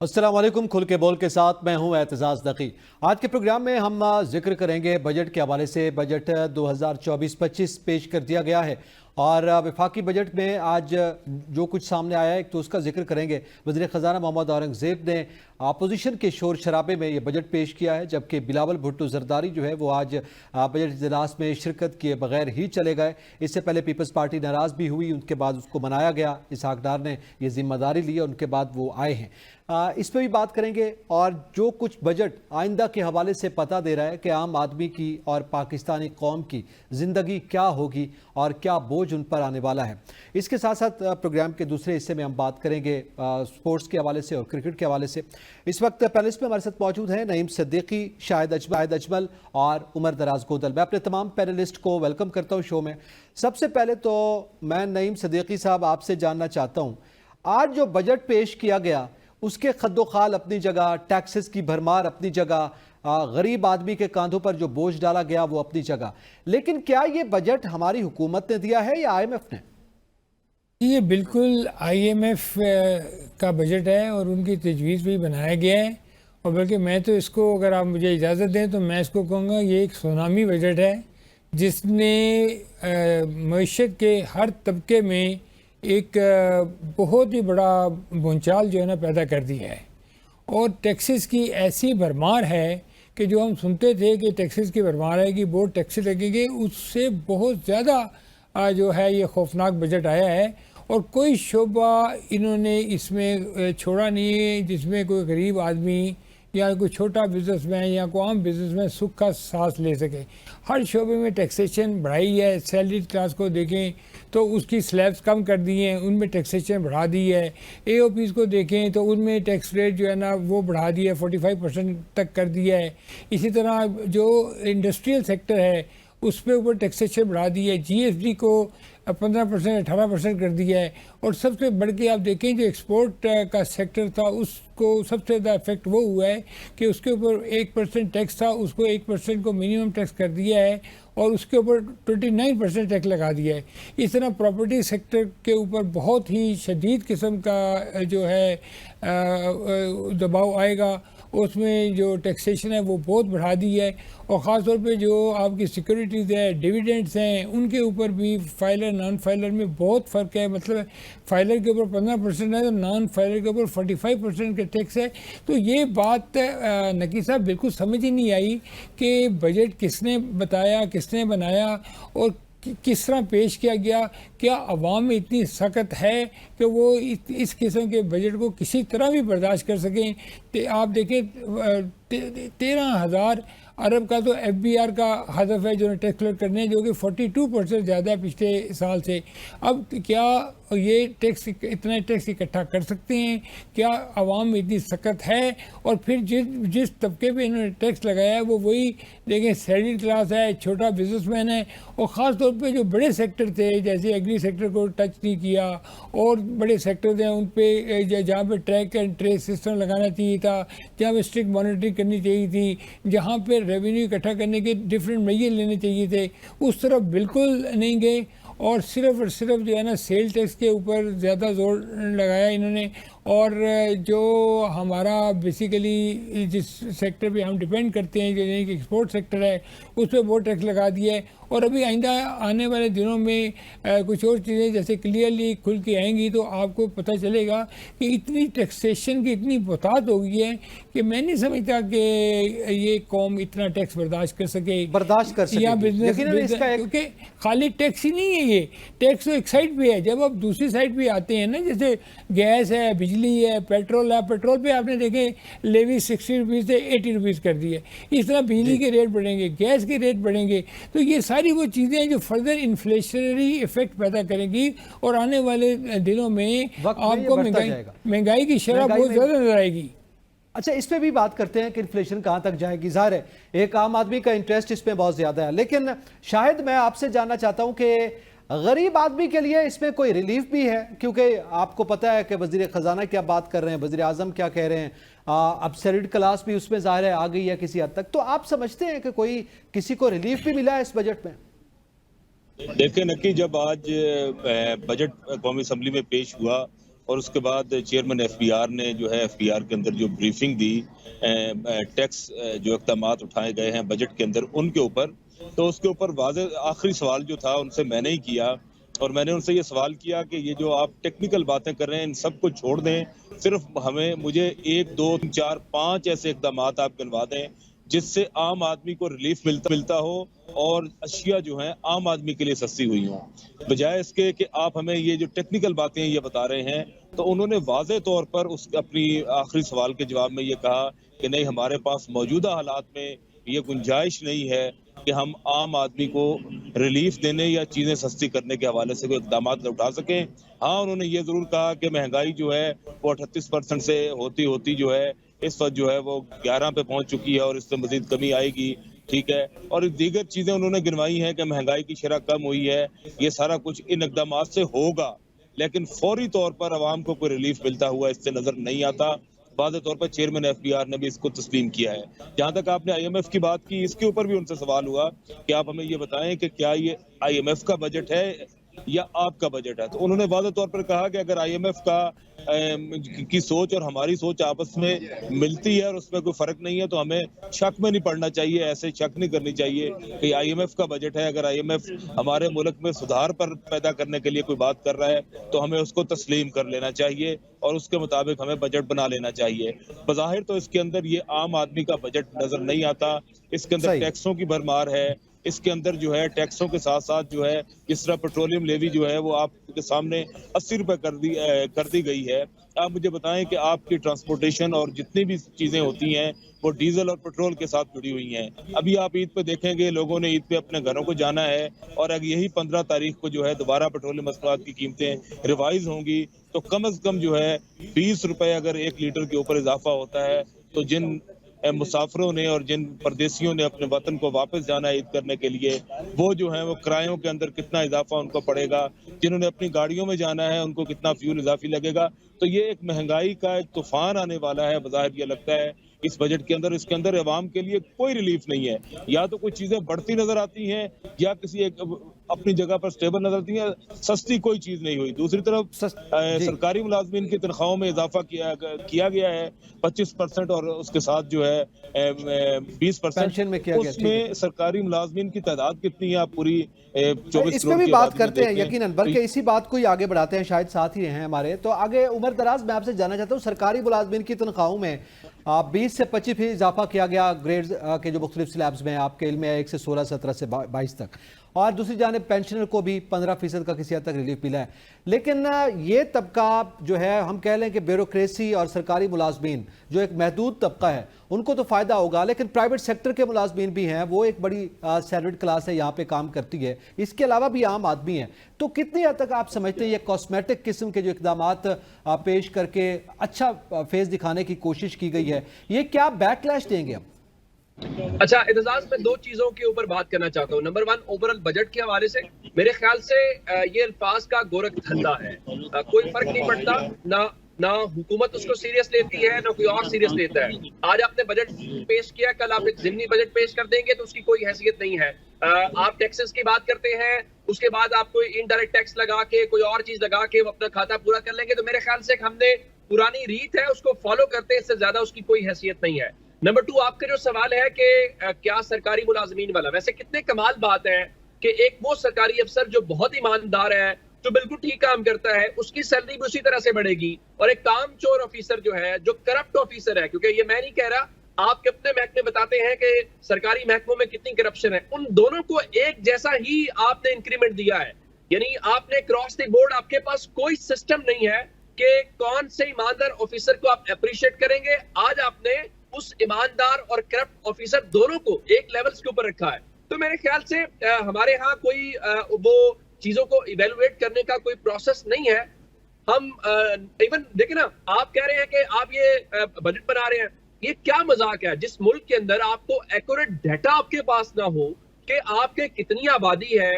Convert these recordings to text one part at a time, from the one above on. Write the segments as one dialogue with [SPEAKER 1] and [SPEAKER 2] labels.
[SPEAKER 1] अस्सलाम वालेकुम। खुल के बोल के साथ मैं हूं एतजाज़ नकी। आज के प्रोग्राम में हम जिक्र करेंगे बजट के हवाले से। बजट 2024-25 पेश कर दिया गया है और वफाकी बजट में आज जो कुछ सामने आया है तो उसका जिक्र करेंगे। वज़ीर ख़जाना मोहम्मद औरंगज़ेब ने अपोजिशन के शोर शराबे में ये बजट पेश किया है, जबकि बिलावल भुट्टो ज़रदारी जो है वो आज बजट इजलास में शिरकत किए बगैर ही चले गए। इससे पहले पीपल्स पार्टी नाराज़ भी हुई, उनके बाद उसको मनाया गया। इसहाक डार ने यह जिम्मेदारी ली और उनके बाद वो आए हैं। इस पर भी बात करेंगे और जो कुछ बजट आइंदा के हवाले से पता दे रहा है कि आम आदमी की और पाकिस्तानी कौम की ज़िंदगी क्या होगी और क्या बोझ उन पर आने वाला है। इसके साथ साथ प्रोग्राम के दूसरे हिस्से में हम बात करेंगे स्पोर्ट्स के हवाले से और क्रिकेट के हवाले से। इस वक्त पैनलिस्ट में हमारे साथ मौजूद हैं नईम सिद्दीकी, शाहिद अजमल और उमर दराज गोदल। मैं अपने तमाम पैनलिस्ट को वेलकम करता हूँ शो में। सबसे पहले तो मैं नईम सिद्दीकी साहब आपसे जानना चाहता हूँ, आज जो बजट पेश किया गया उसके खद्दोखाल अपनी जगह, टैक्सेस की भरमार अपनी जगह, गरीब आदमी के कांधों पर जो बोझ डाला गया वो अपनी जगह, लेकिन क्या ये बजट हमारी हुकूमत ने दिया है या IMF ने?
[SPEAKER 2] ये बिल्कुल IMF का बजट है और उनकी तजवीज़ भी बनाया गया है। और बल्कि मैं तो इसको, अगर आप मुझे इजाज़त दें तो मैं इसको कहूँगा ये एक सुनामी बजट है जिसने मईशत के हर तबके में एक बहुत ही बड़ा भूचाल जो है ना पैदा कर दिया है। और टैक्सेस की ऐसी भरमार है कि जो हम सुनते थे कि टैक्सेस की भरमार है कि बहुत टैक्सेस लगेंगे, उससे बहुत ज़्यादा जो है ये खौफनाक बजट आया है। और कोई शोबा इन्होंने इसमें छोड़ा नहीं है जिसमें कोई गरीब आदमी या कोई छोटा बिजनेसमैन या कोई आम बिजनेसमैन सुख का सांस ले सके। हर शोबे में टैक्सेशन बढ़ाई है। सैलरी क्लास को देखें तो उसकी स्लैब्स कम कर दी हैं, उनमें टैक्सेशन बढ़ा दी है। AOPs को देखें तो उनमें टैक्स रेट जो है ना वो बढ़ा दिया है, 45% तक कर दिया है। इसी तरह जो इंडस्ट्रियल सेक्टर है उस पर ऊपर टैक्सेशन बढ़ा दी है। GST को 15% 18% कर दिया है। और सबसे बढ़ के आप देखें जो एक्सपोर्ट का सेक्टर था उसको सबसे ज़्यादा इफेक्ट वो हुआ है कि उसके ऊपर 1% टैक्स था, उसको 1% को मिनिमम टैक्स कर दिया है और उसके ऊपर 29% टैक्स लगा दिया है। इस तरह प्रॉपर्टी सेक्टर के ऊपर बहुत ही शदीद किस्म का जो है दबाव आएगा। उसमें जो टैक्सेशन है वो बहुत बढ़ा दी है। और ख़ास तौर पे जो आपकी सिक्योरिटीज़ है, डिविडेंड्स हैं, उनके ऊपर भी फाइलर नॉन फाइलर में बहुत फ़र्क है। मतलब फाइलर के ऊपर 15% है तो नॉन फाइलर के ऊपर 45% का टैक्स है। तो ये बात नकी साहब बिल्कुल समझ ही नहीं आई कि बजट किसने बताया, किसने बनाया और किस तरह पेश किया गया। क्या अवाम में इतनी सख्त है कि वो इस किस्म के बजट को किसी तरह भी बर्दाश्त कर सकें। आप देखें 13,000 अरब का तो FBR का हदफ है जो टैक्स कलेक्ट करने हैं, जो कि 42% ज़्यादा है पिछले साल से। अब क्या ये टैक्स, इतना टैक्स इकट्ठा कर सकते हैं? क्या आवाम में इतनी सख्त है? और फिर जिस तबके पे इन्होंने टैक्स लगाया है वो वही देखें सैलरी क्लास है, छोटा बिजनेसमैन है। और ख़ास तौर पे जो बड़े सेक्टर थे जैसे एग्री सेक्टर को टच नहीं किया और बड़े सेक्टर हैं उन पे जहाँ पे ट्रैक एंड ट्रेस सिस्टम लगाना चाहिए था, जहाँ पे स्ट्रिक्ट मॉनिटरिंग करनी चाहिए थी, जहाँ पे रेवेन्यू इकट्ठा करने के डिफरेंट मेजर लेने चाहिए थे, उस तरफ बिल्कुल नहीं गए। और सिर्फ जो है ना सेल टैक्स के ऊपर ज़्यादा जोर लगाया इन्होंने। और जो हमारा बेसिकली जिस सेक्टर पे हम डिपेंड करते हैं, जो यानी कि एक्सपोर्ट सेक्टर है, उस पर बहुत टैक्स लगा दिया है। और अभी आइंदा आने वाले दिनों में कुछ और चीज़ें जैसे क्लियरली खुल के आएंगी तो आपको पता चलेगा कि इतनी टैक्सेशन की इतनी बहुतात हो गई है कि मैं नहीं समझता कि ये कौम इतना टैक्स बर्दाश्त कर सके या बिजनेस, क्योंकि खाली टैक्स ही नहीं है, ये टैक्स तो एक साइड पे है। जब आप दूसरी साइड पे आते हैं ना, जैसे गैस है, बिजली है, पेट्रोल है, पेट्रोल पे आपने देखे लेवी 60 रुपीज़ से 80 रुपीज़ कर दिए। इस तरह बिजली के रेट बढ़ेंगे, गैस के रेट बढ़ेंगे। तो ये सारी वो चीज़ें हैं जो फर्दर इन्फ्लेशनरी इफेक्ट पैदा करेंगी और आने वाले दिनों में आपको महंगाई की शरह बहुत ज़्यादा नजर आएगी।
[SPEAKER 1] अच्छा, इस पे भी बात करते हैं कि इन्फ्लेशन कहाँ तक जाएगी। ज़ाहिर है एक आम आदमी का इंटरेस्ट इसमें बहुत ज़्यादा है, लेकिन शायद मैं आपसे जानना चाहता हूँ कि गरीब आदमी के लिए इसमें कोई रिलीफ भी है, क्योंकि आपको पता है कि वज़ीर ख़जाना क्या बात कर रहे हैं, वज़ीर आज़म क्या कह रहे हैं, अब सैलरीड क्लास भी उसमें ज़ाहिर है आ गई है किसी हद तक। तो आप समझते हैं कि कोई किसी को रिलीफ भी मिला है इस बजट में?
[SPEAKER 3] देखिए नक्की, जब आज बजट कौमी असम्बली में पेश हुआ और उसके बाद चेयरमैन एफबीआर ने जो है एफबीआर के अंदर जो ब्रीफिंग दी टैक्स जो इक़दामात उठाए गए हैं बजट के अंदर उनके ऊपर, तो उसके ऊपर वाज़े आखिरी सवाल जो था उनसे मैंने ही किया और मैंने उनसे ये सवाल किया कि ये जो आप टेक्निकल बातें कर रहे हैं इन सब को छोड़ दें, सिर्फ मुझे 1, 2, 3, 4, 5 ऐसे इक़दामात आप गिनवा दें जिससे आम आदमी को रिलीफ मिलता हो और अशिया जो हैं आम आदमी के लिए सस्ती हुई हों, बजाय इसके कि आप हमें ये जो टेक्निकल बातें ये बता रहे हैं। तो उन्होंने वाज़े तौर पर उस अपनी आखिरी सवाल के जवाब में ये कहा कि नहीं, हमारे पास मौजूदा हालात में ये गुंजाइश नहीं है कि हम आम आदमी को रिलीफ देने या चीज़ें सस्ती करने के हवाले से कोई इक़दामात उठा सकें। हाँ, उन्होंने ये ज़रूर कहा कि महंगाई जो है वो 38% से होती जो है इस वक्त जो है वो 11 पे पहुंच चुकी है और इससे मजीद कमी आएगी, ठीक है। और दीगर चीजें उन्होंने गिनवाई हैं कि महंगाई की शरह कम हुई है, ये सारा कुछ इन इक़दामात से होगा, लेकिन फौरी तौर पर आवाम को कोई रिलीफ मिलता हुआ इससे नजर नहीं आता। वाज़े तौर पर चेयरमैन एफबीआर ने भी इसको तस्लीम किया है। जहां तक आपने आईएमएफ की बात की, इसके ऊपर भी उनसे सवाल हुआ कि आप हमें ये बताएं कि क्या ये आईएमएफ का बजट है या आपका बजट है। तो उन्होंने वाज़े तौर पर कहा कि अगर आईएमएफ की सोच और हमारी सोच आपस में मिलती है और उसमें कोई फर्क नहीं है तो हमें शक में नहीं पड़ना चाहिए, ऐसे शक नहीं करनी चाहिए कि आईएमएफ का बजट है। अगर आईएमएफ हमारे मुल्क में सुधार पर पैदा करने के लिए कोई बात कर रहा है तो हमें उसको तस्लीम कर लेना चाहिए और उसके मुताबिक हमें बजट बना लेना चाहिए। बज़ाहिर तो इसके अंदर ये आम आदमी का बजट नजर नहीं आता, इसके अंदर टैक्सों की भरमार है, इसके अंदर जो है टैक्सों के साथ साथ जो है जिस तरह पेट्रोलियम लेवी जो है वो आपके सामने 80 रुपए कर दी गई है। आप मुझे बताएं कि आपकी ट्रांसपोर्टेशन और जितनी भी चीजें होती हैं वो डीजल और पेट्रोल के साथ जुड़ी हुई हैं। अभी आप ईद पे देखेंगे लोगों ने ईद पे अपने घरों को जाना है और अगर यही 15 तारीख को जो है दोबारा पेट्रोलियम मसनूआत की कीमतें रिवाइज होंगी तो कम से कम जो है 20 रुपए अगर 1 लीटर के ऊपर इजाफा होता है तो जिन मुसाफिरों ने और जिन परदेशियों ने अपने वतन को वापस जाना है ईद करने के लिए, वो जो है वो किरायों के अंदर कितना इजाफा उनको पड़ेगा, जिन्होंने अपनी गाड़ियों में जाना है उनको कितना फ्यूल इजाफी लगेगा। तो ये एक महंगाई का एक तूफान आने वाला है। बज़ाहिर ये लगता है इस बजट के अंदर, इसके अंदर अवाम के लिए कोई रिलीफ नहीं है। या तो कुछ चीजें बढ़ती नजर आती हैं या किसी एक अपनी जगह पर स्टेबल नजर आती है, सस्ती कोई चीज नहीं हुई। दूसरी तरफ सरकारी मुलाजमीन की तनख्वाहों में इजाफा किया गया है 25% और उसके साथ जो है 20% उसमें सरकारी मुलाजमीन की तादाद कितनी है आप पूरी 24
[SPEAKER 1] इस पे भी बात करते हैं यकीनन, बल्कि इसी बात को ही आगे बढ़ाते हैं, शायद साथ ही हैं हमारे। तो आगे उमर दराज मैं आपसे जानना चाहता हूँ, सरकारी मुलाजमीन की तनख्वाहों में 20 से 25% इजाफा किया गया ग्रेड्स के जो मुख्तलिफ स्लैब्स में, आपके इल्म में 1 से 16, 17 से 22 तक, और दूसरी जानिब पेंशनर को भी 15% का किसी हद तक रिलीफ मिला है। लेकिन ये तबका जो है, हम कह लें कि ब्यूरोक्रेसी और सरकारी मुलाजमीन जो एक महदूद तबका है उनको तो फ़ायदा होगा, लेकिन प्राइवेट सेक्टर के मुलाजमीन भी हैं, वो एक बड़ी सैलरीड क्लास है, यहाँ पे काम करती है, इसके अलावा भी आम आदमी है। तो कितनी हद तक आप समझते हैं ये कॉस्मेटिक किस्म के जो इक़दामात पेश करके अच्छा फेस दिखाने की कोशिश की गई है, ये क्या बैकलैश देंगे हम?
[SPEAKER 4] अच्छा एतजाज, मैं दो चीजों के ऊपर बात करना चाहता हूँ। नंबर 1, ओवरऑल बजट के हवाले से मेरे ख्याल से ये अल्फाज का गोरख धंधा है, कोई फर्क नहीं पड़ता, ना हुकूमत उसको सीरियस लेती है ना कोई और सीरियस लेता है। आज आपने बजट पेश किया, कल आप एक ज़िमनी बजट पेश कर देंगे तो उसकी कोई हैसियत नहीं है। आप टैक्सेस की बात करते हैं, उसके बाद आप कोई इनडायरेक्ट टैक्स लगा के कोई और चीज लगा के वो अपना खाता पूरा कर लेंगे, तो मेरे ख्याल से हमने पुरानी रीत है उसको फॉलो करते हैं, इससे ज्यादा उसकी कोई हैसियत नहीं है। नंबर 2, आपका जो सवाल है कि क्या सरकारी मुलाजमीन वाला, वैसे कितने कमाल बात है कि एक वो सरकारी अफसर जो बहुत ईमानदार है, जो बिल्कुल ठीक काम करता है, उसकी सैलरी भी उसी तरह से बढ़ेगी, और एक कामचोर ऑफिसर जो है, जो करप्ट ऑफिसर है, क्योंकि ये मैं नहीं कह रहा, आप अपने महकमे बताते हैं कि सरकारी महकमों में कितनी करप्शन है, उन दोनों को एक जैसा ही आपने इंक्रीमेंट दिया है। यानी आपने क्रॉस द बोर्ड, आपके पास कोई सिस्टम नहीं है कि कौन से ईमानदार ऑफिसर को आप अप्रिशिएट करेंगे। आज आपने उस ईमानदार और करप्ट ऑफिसर दोनों को एक लेवल के ऊपर रखा है। तो मेरे ख्याल से हमारे यहाँ कोई वो चीजों को इवेलुएट करने का कोई प्रोसेस नहीं है। हम इवन देखिए ना, आप कह रहे हैं कि आप ये बजट बना रहे हैं, ये क्या मजाक है? जिस मुल्क के अंदर आपको एक्यूरेट डाटा आपके पास ना हो कि आपके कितनी आबादी है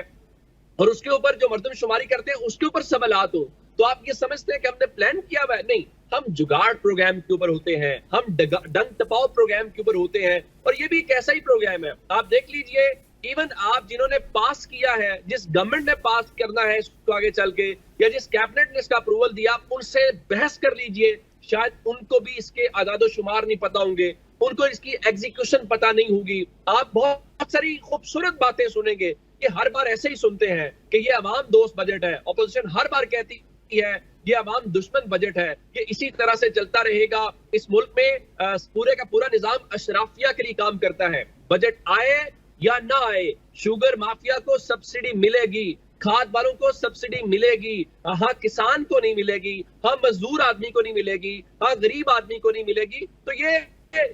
[SPEAKER 4] और उसके ऊपर जो मर्दमशुमारी करते हैं उसके ऊपर सवालात हो, तो आप ये समझते हैं कि हमने प्लान किया हुआ है? नहीं, हम जुगाड़ प्रोग्राम के ऊपर होते हैं, हम डंग टपाओ प्रोग्राम के ऊपर होते हैं, और ये भी एक ऐसा ही प्रोग्राम है। आप देख लीजिए इवन आप जिन्होंने पास किया है, जिस गवर्नमेंट ने पास करना है इसको आगे चल के, या जिस कैबिनेट ने इसका अप्रूवल दिया, उनसे बहस कर लीजिए, शायद उनको भी इसके आदादो शुमार नहीं पता होंगे, उनको इसकी एग्जीक्यूशन पता नहीं होगी। आप बहुत सारी खूबसूरत बातें सुनेंगे कि हर बार ऐसे ही सुनते हैं कि ये अवाम दोस्त बजट है। ऑपोजिशन हर बार कहती है ये अवाम दुश्मन बजट है, ये इसी तरह से चलता रहेगा। इस मुल्क में पूरे का पूरा निजाम अशराफिया के लिए काम करता है। बजट आए या ना आए, शुगर माफिया को सब्सिडी मिलेगी, खाद वालों को सब्सिडी मिलेगी, हाँ किसान को नहीं मिलेगी, हाँ मजदूर आदमी को नहीं मिलेगी, हाँ गरीब आदमी को नहीं मिलेगी। तो ये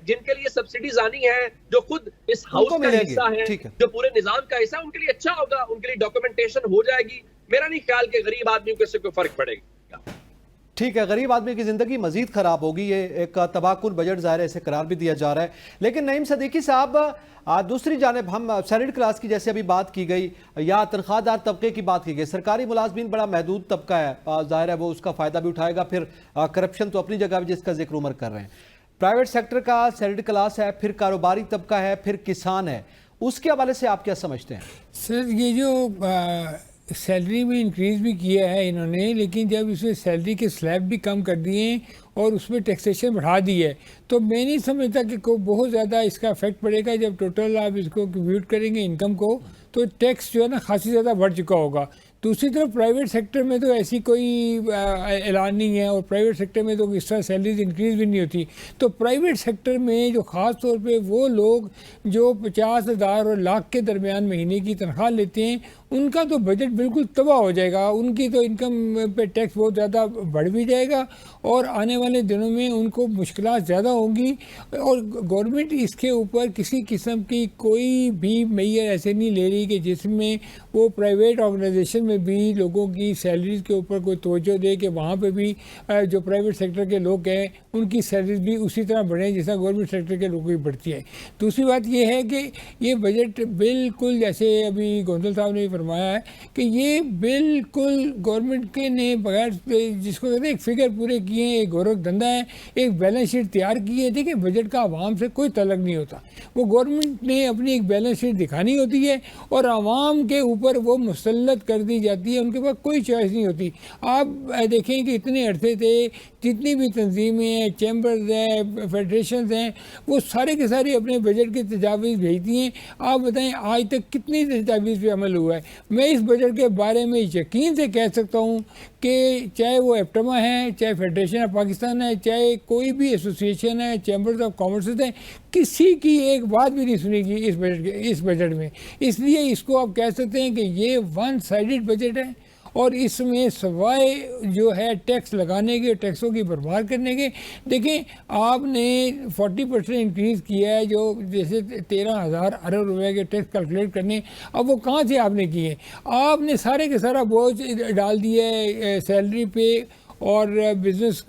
[SPEAKER 4] जिनके लिए सब्सिडीज आनी है, जो खुद इस हाउस का हिस्सा है, जो पूरे निजाम का हिस्सा, उनके लिए अच्छा होगा, उनके लिए डॉक्यूमेंटेशन हो जाएगी। मेरा नहीं ख्याल कि गरीब आदमी को इससे कोई फर्क पड़ेगा।
[SPEAKER 1] ठीक है, गरीब आदमी की जिंदगी मजीद खराब होगी। ये एक तबाहकुन बजट ज़ाहिर है, इसे करार भी दिया जा रहा है। लेकिन नईम सदीकी साहब, दूसरी जानिब हम सैलरीड क्लास की जैसे अभी बात की गई या तनख्वाहदार तबके की बात की गई, सरकारी मुलाजमीन बड़ा महदूद तबका है, ज़ाहिर है वो उसका फ़ायदा भी उठाएगा। फिर करप्शन तो अपनी जगह भी, जिसका जिक्र उमर कर रहे हैं। प्राइवेट सेक्टर का सैलरीड क्लास है, फिर कारोबारी तबका है, फिर किसान है, उसके हवाले से आप क्या समझते हैं?
[SPEAKER 2] सर, ये जो सैलरी में इंक्रीज़ भी किया है इन्होंने, लेकिन जब इसमें सैलरी के स्लैब भी कम कर दिए और उसमें टैक्सेशन बढ़ा दी है, तो मैं नहीं समझता कि को बहुत ज़्यादा इसका इफेक्ट पड़ेगा। जब टोटल आप इसको कंप्यूट करेंगे इनकम को, तो टैक्स जो है ना खासी ज़्यादा बढ़ चुका होगा। दूसरी तरफ प्राइवेट सेक्टर में तो ऐसी कोई ऐलान नहीं है, और प्राइवेट सेक्टर में तो इस तरह सैलरीज इंक्रीज़ भी नहीं होती। तो प्राइवेट सेक्टर में जो ख़ास तौर पे वो लोग जो 50,000 और लाख के दरमियान महीने की तनख्वाह लेते हैं, उनका तो बजट बिल्कुल तबाह हो जाएगा। उनकी तो इनकम पे टैक्स बहुत ज़्यादा बढ़ भी जाएगा और आने वाले दिनों में उनको मुश्किलात ज़्यादा होंगी। और गवर्नमेंट इसके ऊपर किसी किस्म की कोई भी मेजर ऐसे नहीं ले रही कि जिसमें वो प्राइवेट ऑर्गेनाइजेशन में भी लोगों की सैलरीज के ऊपर कोई तवज्जो दे कि वहाँ पे भी जो प्राइवेट सेक्टर के लोग हैं उनकी सैलरीज भी उसी तरह बढ़ें जैसा गवर्नमेंट सेक्टर के लोगों की बढ़ती है। दूसरी बात ये है कि ये बजट बिल्कुल, जैसे अभी गोंसल साहब ने फरमाया है कि ये बिल्कुल गवर्नमेंट के ने बगैर, जिसको कहते हैं एक फिगर पूरे किए हैं, एक गोरख धंधा है, एक बैलेंस शीट तैयार की है। देखिए, बजट का आवाम से कोई तल्लुक नहीं होता, वो गवर्नमेंट ने अपनी एक बैलेंस शीट दिखानी होती है और आवाम के ऊपर वो मुसल्लत कर दी जाती है, उनके पास कोई चॉइस नहीं होती। आप देखें कि इतने अरसे से जितनी भी तंजीमें हैं, चैम्बर्स हैं, फेडरेशन हैं, वो सारे के सारे अपने बजट की तजावीज़ भेजती हैं। आप बताएं आज तक कितनी तजावीज़ पे अमल हुआ है? मैं इस बजट के बारे में यकीन से कह सकता हूँ कि चाहे वो एप्टमा है, चाहे फेडरेशन ऑफ पाकिस्तान है, चाहे कोई भी एसोसिएशन है, चैम्बर्स ऑफ कॉमर्स है, किसी की एक बात भी नहीं सुनेगी इस बजट में। इसलिए इसको आप कह सकते हैं कि ये वन साइडेड बजट है और इसमें सवाए जो है टैक्स लगाने के, टैक्सों की बर्बाद करने के। देखें, आपने 40% इंक्रीज़ किया है, जो जैसे 13,000 अरब रुपए के टैक्स कैलकुलेट करने, अब वो कहाँ से आपने किए? आपने सारे के सारा बोझ डाल दिया है सैलरी पे और बिजनेस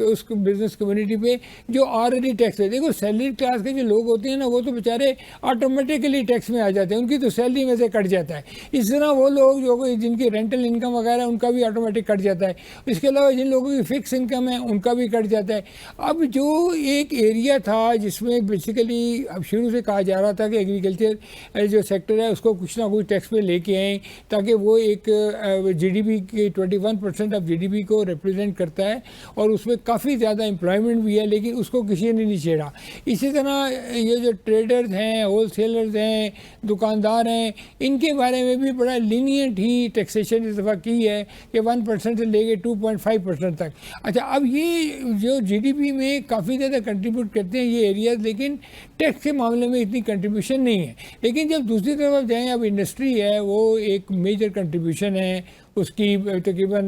[SPEAKER 2] कम्युनिटी पे जो ऑलरेडी टैक्स है। देखो, सैलरी क्लास के जो लोग होते हैं ना, वो तो बेचारे ऑटोमेटिकली टैक्स में आ जाते हैं, उनकी तो सैलरी में से कट जाता है। इस तरह वो लोग जो जिनकी रेंटल इनकम वगैरह उनका भी ऑटोमेटिक कट जाता है। इसके अलावा जिन लोगों की फिक्स इनकम है उनका भी कट जाता है। अब जो एक एरिया था जिसमें बेसिकली अब शुरू से कहा जा रहा था कि एग्रीकल्चर जो सेक्टर है उसको कुछ ना कुछ टैक्स पे लेके आएँ ताकि वो एक GDP की 21% ऑफ GDP को रिप्रेजेंट करता है और उसमें काफ़ी ज़्यादा एम्प्लॉयमेंट भी है, लेकिन उसको किसी ने नहीं छेड़ा। इसी तरह ये जो ट्रेडर्स हैं, होलसेलर्स हैं, दुकानदार हैं, इनके बारे में भी बड़ा लीनियंट ही टैक्सेशन इस दफ़ा की है कि 1% से लेके 2.5% तक। अच्छा, अब ये जो GDP में काफ़ी ज़्यादा कंट्रीब्यूट करते हैं ये एरियाज, लेकिन टैक्स के मामले में इतनी कंट्रीब्यूशन नहीं है। लेकिन जब दूसरी तरफ जाएँ, अब इंडस्ट्री है वो एक मेजर कंट्रीब्यूशन है, उसकी तकरीबन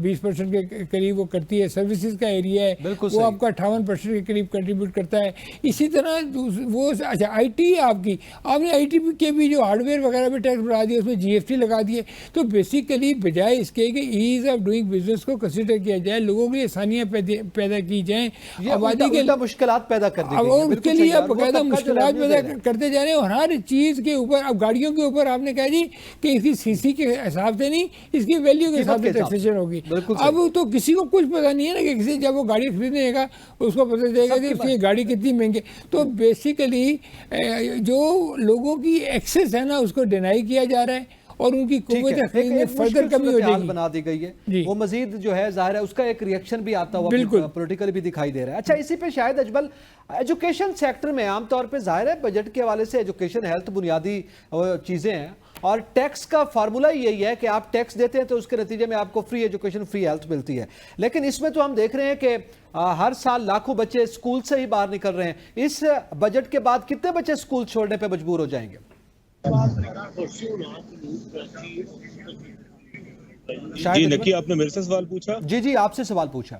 [SPEAKER 2] 20% के करीब वो करती है। सर्विसेज का एरिया है वो आपका 58% के करीब कंट्रीब्यूट करता है। इसी तरह वो, अच्छा IT आपकी, आपने IT के भी जो हार्डवेयर वगैरह पे टैक्स बढ़ा दिया, उसमें GST लगा दिए। तो बेसिकली बजाय इसके कि ईज़ ऑफ डूइंग बिजनेस को कंसिडर किया जाए, लोगों के लिए आसानियाँ पैदा की जाएँ, आबादी के मुश्किलात पैदा कर दी गई, उनके लिए आप बाकायदा मुश्किलात पैदा करते जा रहे हैं। और हर चीज़ के ऊपर, अब गाड़ियों के ऊपर आपने कहा जी कि इसकी CC के हिसाब से नहीं, इसकी वैल्यू के हिसाब से
[SPEAKER 1] कीमत के हिसाब से।
[SPEAKER 2] टैक्सेशन होगी।
[SPEAKER 1] बिल्कुल
[SPEAKER 2] अब तो किसी को कुछ पता नहीं है ना कि किसी जब वो गाड़ी खरीदेगा उसको पता चलेगा कि उसकी गाड़ी कितनी महंगी। तो बेसिकली जो लोगों की एक्सेस है ना उसको डिनाई किया जा रहा है और उनकी कुव्वत खरीद में फर्दर कमी हो जाएगी,
[SPEAKER 1] बना दी गई है
[SPEAKER 2] जी।
[SPEAKER 1] वो मजीद जो है जाहिर है उसका एक रिएक्शन भी आता हुआ
[SPEAKER 2] बिल्कुल।
[SPEAKER 1] पॉलिटिकली भी दिखाई दे रहा है। अच्छा, इसी पे शायद अजमल, एजुकेशन सेक्टर में आमतौर पे जाहिर है बजट के हवाले से एजुकेशन, हेल्थ बुनियादी चीजें हैं और टैक्स का फार्मूला ही यही है कि आप टैक्स देते हैं तो उसके नतीजे में आपको फ्री एजुकेशन, फ्री हेल्थ मिलती है। लेकिन इसमें तो हम देख रहे हैं कि हर साल लाखों बच्चे स्कूल से ही बाहर निकल रहे हैं। इस बजट के बाद कितने बच्चे स्कूल छोड़ने पे मजबूर हो जाएंगे?
[SPEAKER 3] जी लकी, आपने मेरे से सवाल पूछा?
[SPEAKER 1] जी जी, आपसे सवाल पूछा।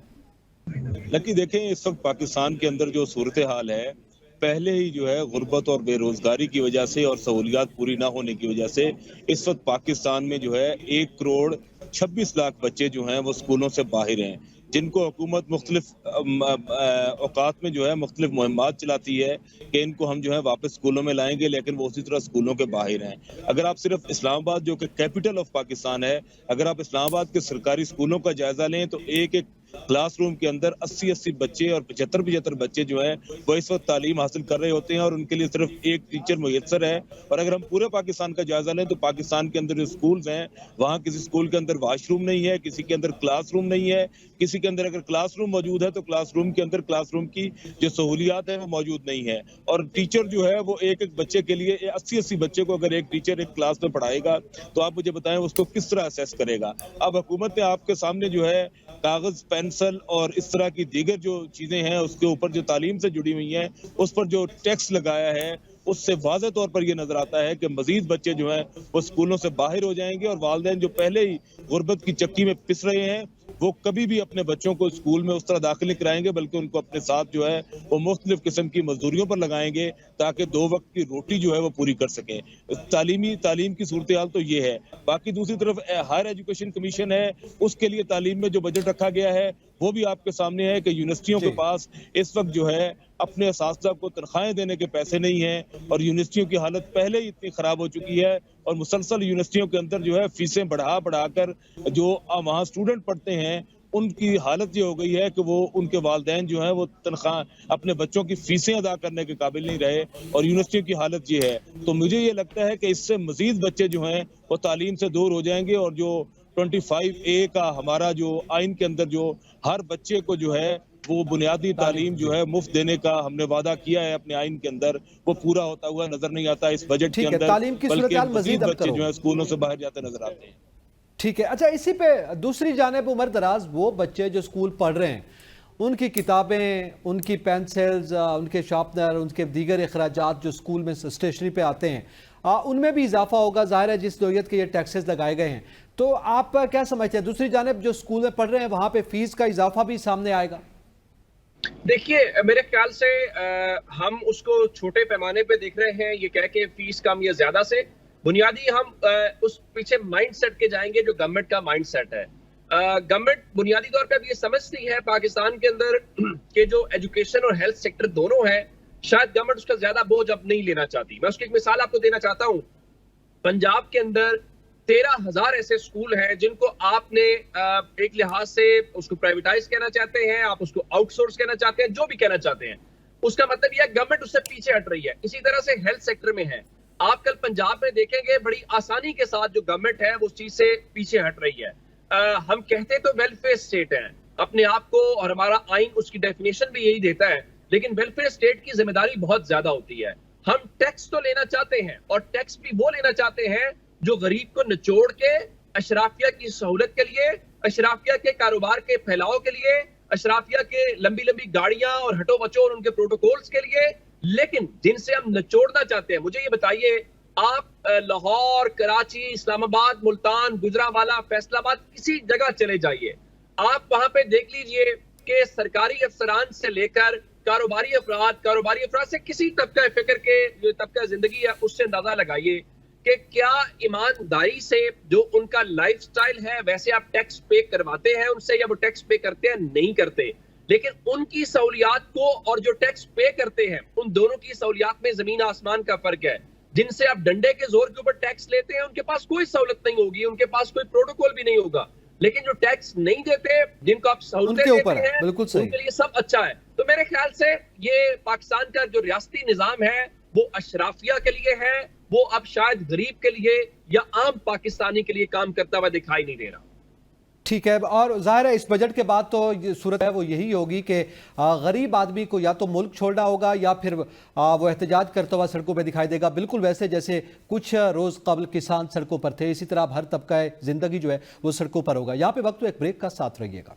[SPEAKER 3] लकी देखें, इस वक्त पाकिस्तान के अंदर जो सूरत हाल है, पहले ही जो है गुर्बत और बेरोजगारी की वजह से और सहूलियात पूरी ना होने की वजह से इस वक्त पाकिस्तान में जो है 1 करोड़ 26 लाख बच्चे जो हैं वो स्कूलों से बाहर हैं, जिनको हुकूमत मुख्तलिफ औकात में जो है मुख्तलिफ मुहिम्मात चलाती है कि इनको हम जो है वापस स्कूलों में लाएंगे, लेकिन वो उसी तरह स्कूलों के बाहर हैं। अगर आप सिर्फ इस्लामाबाद जो कि कैपिटल ऑफ पाकिस्तान है, अगर आप इस्लामाबाद के सरकारी स्कूलों का जायजा लें तो एक एक क्लासरूम के अंदर 80-80 बच्चे और 75-75 बच्चे जो हैं वो इस वक्त तालीम हासिल कर रहे होते हैं और उनके लिए सिर्फ एक टीचर मुयस्सर है। और अगर हम पूरे पाकिस्तान का जायजा लें तो पाकिस्तान के अंदर जो स्कूल्स हैं वहाँ किसी स्कूल के अंदर वॉशरूम नहीं है, किसी के अंदर क्लासरूम नहीं है, किसी के अंदर अगर क्लासरूम मौजूद है तो क्लासरूम के अंदर क्लासरूम की जो सहूलियात है वो मौजूद नहीं है। और टीचर जो है वो एक एक बच्चे के लिए 80-80 बच्चे को अगर एक टीचर एक क्लास में पढ़ाएगा तो आप मुझे बताएं उसको किस तरह असेस करेगा। अब हुकूमत ने आपके सामने जो है कागज, पेंसिल और इस तरह की दीगर जो चीजें हैं उसके ऊपर जो तालीम से जुड़ी हुई हैं उस पर जो टैक्स लगाया है उससे वाज़ेह तौर पर यह नजर आता है कि मजीद बच्चे जो हैं वो स्कूलों से बाहर हो जाएंगे और वालिदैन जो पहले ही गुर्बत की चक्की में पिस रहे हैं वो कभी भी अपने बच्चों को स्कूल में उस तरह दाखिल नहीं कराएंगे, बल्कि उनको अपने साथ जो है वो मुख्तलिफ किस्म की मजदूरियों पर लगाएंगे ताकि 2 वक्त की रोटी जो है वो पूरी कर सकें। तालीम की सूरत हाल तो ये है। बाकी दूसरी तरफ हायर एजुकेशन कमीशन है, उसके लिए तालीम में जो बजट रखा गया है वो भी आपके सामने है कि यूनिवर्सिटियों के पास इस वक्त जो है अपने असातिज़ा को तनख्वाहें देने के पैसे नहीं हैं और यूनिवर्सिटियों की हालत पहले ही इतनी खराब हो चुकी है और मुसलसल यूनिवर्सिटियों के अंदर जो है फीसें बढ़ाकर जो वहाँ स्टूडेंट पढ़ते हैं उनकी हालत ये हो गई है कि वो उनके वालिदैन जो है वो तनख्वाह अपने बच्चों की फीसें अदा करने के काबिल नहीं रहे और यूनिवर्सिटियों की हालत ये है। तो मुझे ये लगता है कि इससे मजीद बच्चे जो हैं वो तालीम से दूर हो जाएंगे और जो 25A का हमारा जो आइन के अंदर जो हर बच्चे को जो है वो बुनियादी तालीम जो है मुफ्त देने का हमने वादा किया है अपने आइन के अंदर, वो पूरा होता हुआ नजर नहीं आता इस बजट के अंदर,
[SPEAKER 1] तालीम की सूरत हाल मजीद
[SPEAKER 3] बच्चे जो है स्कूलों से बाहर जाते नजर आते हैं।
[SPEAKER 1] ठीक है। अच्छा, इसी पे दूसरी जानिब उमर दराज वो बच्चे जो स्कूल पढ़ रहे हैं उनकी किताबें, उनकी पेंसिल्स, उनके शार्पनर, उनके दीगर अखराजात जो स्कूल में स्टेशनरी पे आते हैं उनमें भी इजाफा होगा। जाहिर है जिस नोयत के ये टैक्सेस लगाए गए हैं, तो आप क्या समझते हैं दूसरी जानिब जो स्कूल में पढ़ रहे हैं वहाँ पे फीस का इजाफा भी सामने आएगा?
[SPEAKER 4] देखिए, मेरे ख्याल से हम उसको छोटे पैमाने पे देख रहे हैं, ये कह के फीस कम या ज्यादा से बुनियादी हम उस पीछे माइंडसेट के जाएंगे जो गवर्नमेंट का माइंडसेट है। गवर्नमेंट बुनियादी तौर पे अब ये समझती है पाकिस्तान के अंदर के जो एजुकेशन और हेल्थ सेक्टर दोनों है, शायद गवर्नमेंट उसका ज्यादा बोझ अब नहीं लेना चाहती। मैं उसकी एक मिसाल आपको देना चाहता हूँ। पंजाब के अंदर 13,000 ऐसे स्कूल हैं जिनको आपने एक लिहाज से उसको प्राइवेटाइज कहना चाहते हैं, आप उसको आउटसोर्स कहना चाहते हैं, जो भी कहना चाहते हैं, उसका मतलब यह गवर्नमेंट उससे पीछे हट रही है। इसी तरह से हेल्थ सेक्टर में है, आप कल पंजाब में देखेंगे बड़ी आसानी के साथ जो गवर्नमेंट है वो उस चीज से पीछे हट रही है। हम कहते तो वेलफेयर स्टेट है अपने आप को, और हमारा आइन उसकी डेफिनेशन भी यही देता है, लेकिन वेलफेयर स्टेट की जिम्मेदारी बहुत ज्यादा होती है। हम टैक्स तो लेना चाहते हैं और टैक्स भी वो लेना चाहते हैं जो गरीब को निचोड़ के अशराफिया की सहूलत के लिए, अशराफिया के कारोबार के फैलाव के लिए, अशराफिया के लंबी लंबी गाड़ियां और हटो बचो और उनके प्रोटोकॉल्स के लिए, लेकिन जिनसे हम निचोड़ना चाहते हैं। मुझे ये बताइए, आप लाहौर, कराची, इस्लामाबाद, मुल्तान, गुजरावाला, फैसलाबाद किसी जगह चले जाइए, आप वहां पे देख लीजिए कि सरकारी अफसरान से लेकर कारोबारी अफराद से किसी तबका फिक्र के जो तबका जिंदगी है उससे अंदाजा लगाइए कि क्या ईमानदारी से जो उनका लाइफस्टाइल है वैसे आप टैक्स पे करवाते हैं उनसे, या वो टैक्स पे करते हैं? नहीं करते। लेकिन उनकी सहूलियात को और जो टैक्स पे करते हैं उन दोनों की सहूलियात में जमीन आसमान का फर्क है। जिनसे आप डंडे के जोर के ऊपर टैक्स लेते हैं, उनके पास कोई सहूलत नहीं होगी, उनके पास कोई प्रोटोकॉल भी नहीं होगा। लेकिन जो टैक्स नहीं देते, जिनको आप सहूलतें
[SPEAKER 1] उनके ऊपर
[SPEAKER 4] देते
[SPEAKER 1] है,
[SPEAKER 4] हैं,
[SPEAKER 1] बिल्कुल सही।
[SPEAKER 4] उनके लिए सब अच्छा है। तो मेरे ख्याल से ये पाकिस्तान का जो रियासती निजाम है वो अशराफिया के लिए है, वो अब शायद गरीब के लिए या आम पाकिस्तानी के लिए काम करता हुआ दिखाई नहीं दे रहा।
[SPEAKER 1] ठीक है, और जाहिर है इस बजट के बाद तो ये सूरत है वो यही होगी कि गरीब आदमी को या तो मुल्क छोड़ना होगा या फिर वो एहतजाज करता हुआ सड़कों पे दिखाई देगा, बिल्कुल वैसे जैसे कुछ रोज़ कबल किसान सड़कों पर थे। इसी तरह अब हर तबका जिंदगी जो है वो सड़कों पर होगा। यहाँ पे वक्त तो एक ब्रेक का साथ रहिएगा।